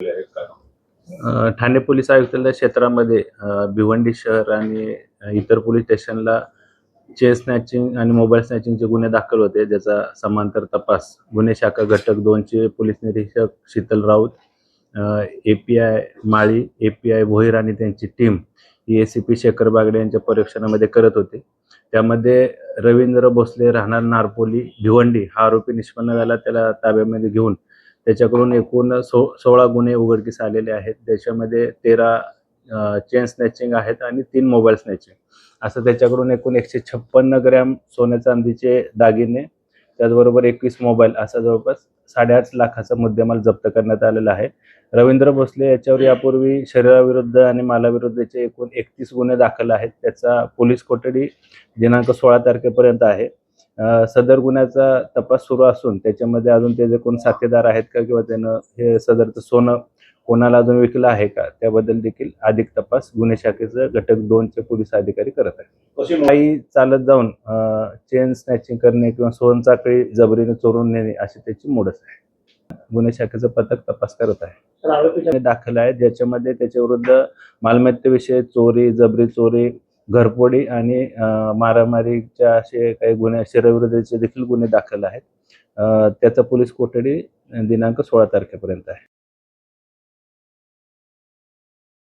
Thane police आयुक्तालय क्षेत्रामध्ये भिवंडी शहर आणि इतर पोलीस स्टेशनला चेन स्नॅचिंग आणि मोबाईल स्नॅचिंगचे गुन्हे दाखल होते, ज्याचा समांतर तपास गुन्हे शाखा घटक 2 चे पोलीस निरीक्षक शीतल राऊत, एपीआय माळी, एपीआय भोईर आणि त्यांची टीम एसीपी शेखर बागडे यांच्या पर्यवेक्षणामध्ये करत होते. त्यामध्ये रवींद्र भोसले राहणार नारपोली भिवंडी हा आरोपी निष्पन्न झाला. त्याला ताब्यामध्ये घेऊन त्याच्याकडून एकूण 16 गुन्हे उघडकीस आलेले आहेत. त्याच्यामध्ये 13 चेन स्नॅचिंग आहेत आणि 3 मोबाईल स्नॅचिंग. असं त्याच्याकडून एकूण 156 ग्रॅम सोन्या चांदीचे दागिने, त्याचबरोबर 21 मोबाईल असा जवळपास 8.5 लाखाचा मुद्देमाल जप्त करण्यात आलेला आहे. रवींद्र भोसले याच्यावर यापूर्वी शरीराविरुद्ध आणि मालाविरुद्धचे एकूण 31 गुन्हे दाखल आहेत. त्याचा पोलीस कोठडी दिनांक 16 तारखेपर्यंत आहे. सदर गुन्ह्याचा तपास सुरू असून त्याच्यामध्ये अजून त्याचे कोण साथीदार आहेत का किंवा त्यानं हे सदरचं सोनं कोणाला अजून विकलं आहे का, त्याबद्दल देखील अधिक तपास गुन्हे शाखेचं घटक 2 चे पोलीस अधिकारी करत आहेत. काही चालत जाऊन चेन स्नॅचिंग करणे किंवा सोनचाकळी जबरीने चोरून नेणे अशी त्याची मोडस आहे. गुन्हे शाखेचं पथक तपास करत आहे. दाखल आहे ज्याच्यामध्ये त्याच्याविरुद्ध मालमत्तेविषयी चोरी, जबरी चोरी, घरफोडी आणि मारामारीच्या असे काही गुन्हे, शरीराविरुद्धचे देखील गुन्हे दाखल आहेत. त्याचा पोलीस कोठडी दिनांक 16 तारखेपर्यंत आहे.